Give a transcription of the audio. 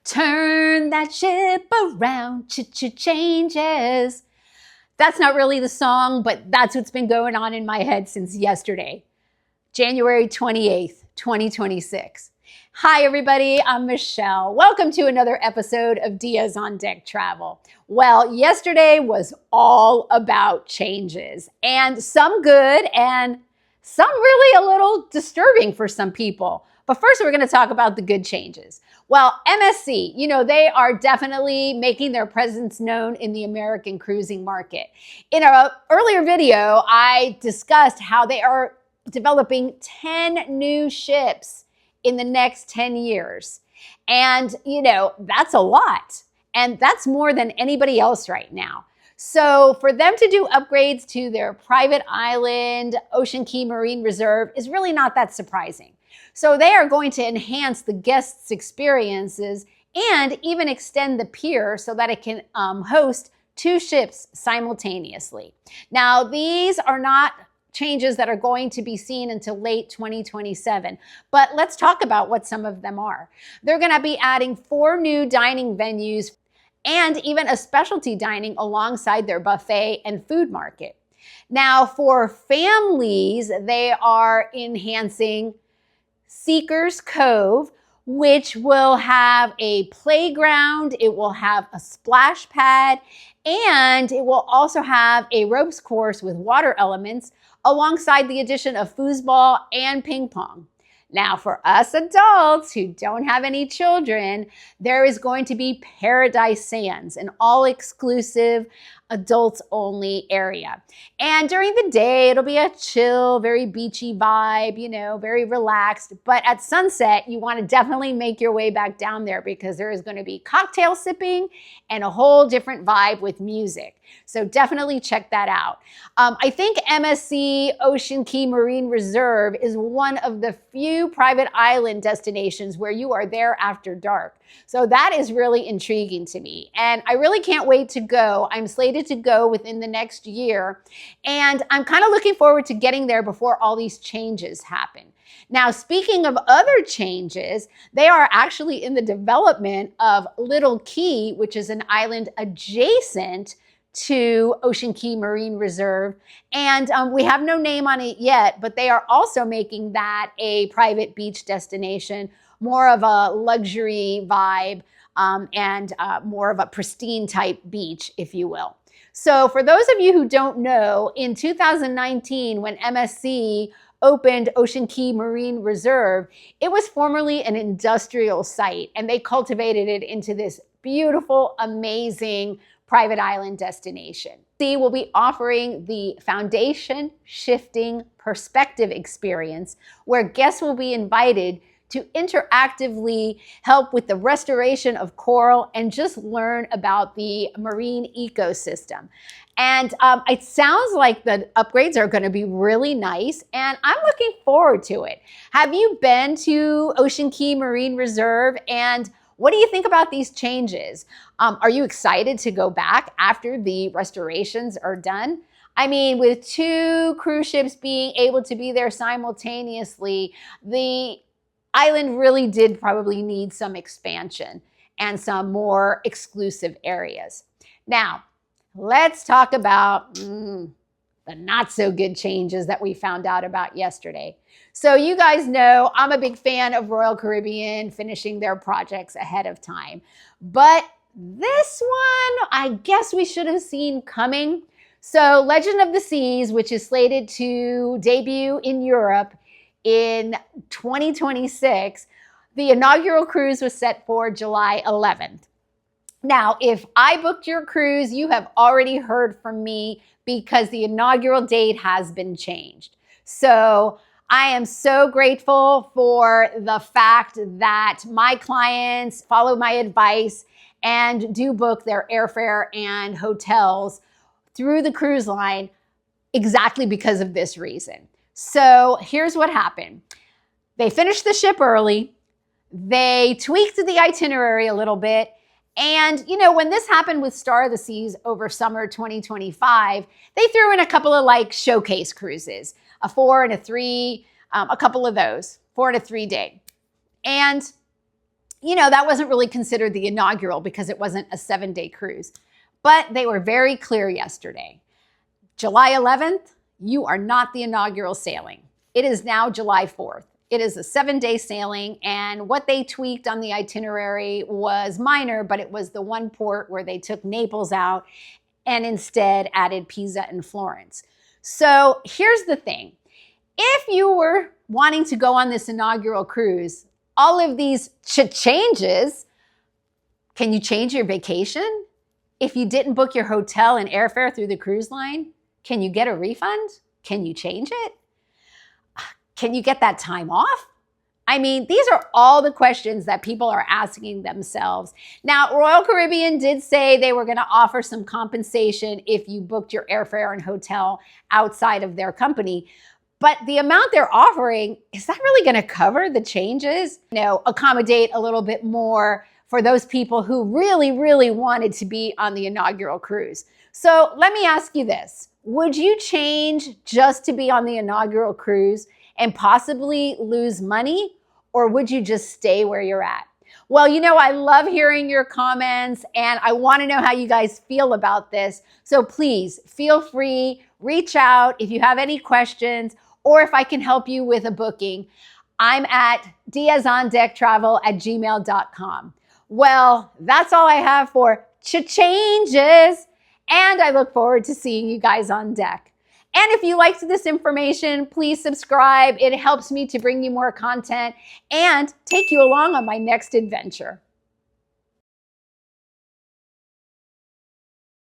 Turn that ship around, changes. That's not really the song, but that's what's been going on in my head since yesterday, January 28th, 2026. Hi, everybody. I'm Michelle. Welcome to another episode of Diaz on Deck Travel. Well, yesterday was all about changes, and some good and some really a little disturbing for some people. But first, we're going to talk about the good changes. Well, MSC, they are definitely making their presence known in the American cruising market. In an earlier video, I discussed how they are developing 10 new ships in the next 10 years. And, that's a lot. And that's more than anybody else right now. So for them to do upgrades to their private island, Icean Cay Marine Reserve is really not that surprising. So they are going to enhance the guests' experiences and even extend the pier so that it can host 2 ships simultaneously. Now, these are not changes that are going to be seen until late 2027. But let's talk about what some of them are. They're going to be adding 4 new dining venues and even a specialty dining alongside their buffet and food market. Now, for families, they are enhancing Seekers Cove, which will have a playground, it will have a splash pad, and it will also have a ropes course with water elements alongside the addition of foosball and ping pong. Now, for us adults who don't have any children, there is going to be Paradise Sands, an all-exclusive, adults-only area. And during the day, it'll be a chill, very beachy vibe, very relaxed. But at sunset, you want to definitely make your way back down there because there is going to be cocktail sipping and a whole different vibe with music. So definitely check that out. I think MSC Icean Cay Marine Reserve is one of the few private island destinations where you are there after dark. So that is really intriguing to me. And I really can't wait to go. I'm slated to go within the next year. And I'm kind of looking forward to getting there before all these changes happen. Now, speaking of other changes, they are actually in the development of Little Cay, which is an island adjacent to Icean Cay Marine Reserve. And we have no name on it yet, but they are also making that a private beach destination, more of a luxury vibe and more of a pristine type beach, if you will. So for those of you who don't know, in 2019, when MSC opened Icean Cay Marine Reserve, it was formerly an industrial site, and they cultivated it into this beautiful, amazing private island destination. We will be offering the foundation shifting perspective experience where guests will be invited to interactively help with the restoration of coral and just learn about the marine ecosystem. And it sounds like the upgrades are going to be really nice, and I'm looking forward to it. Have you been to Icean Cay Marine Reserve, and what do you think about these changes? Are you excited to go back after the restorations are done? I mean, with 2 cruise ships being able to be there simultaneously, the island really did probably need some expansion and some more exclusive areas. Now, let's talk about the not so good changes that we found out about yesterday. So you guys know I'm a big fan of Royal Caribbean finishing their projects ahead of time. But this one, I guess we should have seen coming. So Legend of the Seas, which is slated to debut in Europe in 2026, the inaugural cruise was set for July 11th. Now, if I booked your cruise, you have already heard from me because the inaugural date has been changed. So I am so grateful for the fact that my clients follow my advice and do book their airfare and hotels through the cruise line exactly because of this reason. So here's what happened. They finished the ship early. They tweaked the itinerary a little bit. And, when this happened with Star of the Seas over summer 2025, they threw in a couple of showcase cruises, a 4 and a 3, a couple of those, 4 and a 3 day. And you know, that wasn't really considered the inaugural because it wasn't a 7-day cruise. But they were very clear yesterday. July 11th, you are not the inaugural sailing. It is now July 4th. It is a 7-day sailing, and what they tweaked on the itinerary was minor, but it was the one port where they took Naples out and instead added Pisa and Florence. So here's the thing. If you were wanting to go on this inaugural cruise, all of these changes, can you change your vacation? If you didn't book your hotel and airfare through the cruise line, can you get a refund? Can you change it? Can you get that time off? I mean, these are all the questions that people are asking themselves. Now, Royal Caribbean did say they were going to offer some compensation if you booked your airfare and hotel outside of their company. But the amount they're offering, is that really going to cover the changes? You know, accommodate a little bit more for those people who really, really wanted to be on the inaugural cruise. So let me ask you this. Would you change just to be on the inaugural cruise and possibly lose money? Or would you just stay where you're at? Well, you know, I love hearing your comments and I want to know how you guys feel about this. So please feel free, reach out if you have any questions or if I can help you with a booking. I'm at diazondecktravel@gmail.com. Well, that's all I have for changes, and I look forward to seeing you guys on deck. And if you liked this information, please subscribe. It helps me to bring you more content and take you along on my next adventure.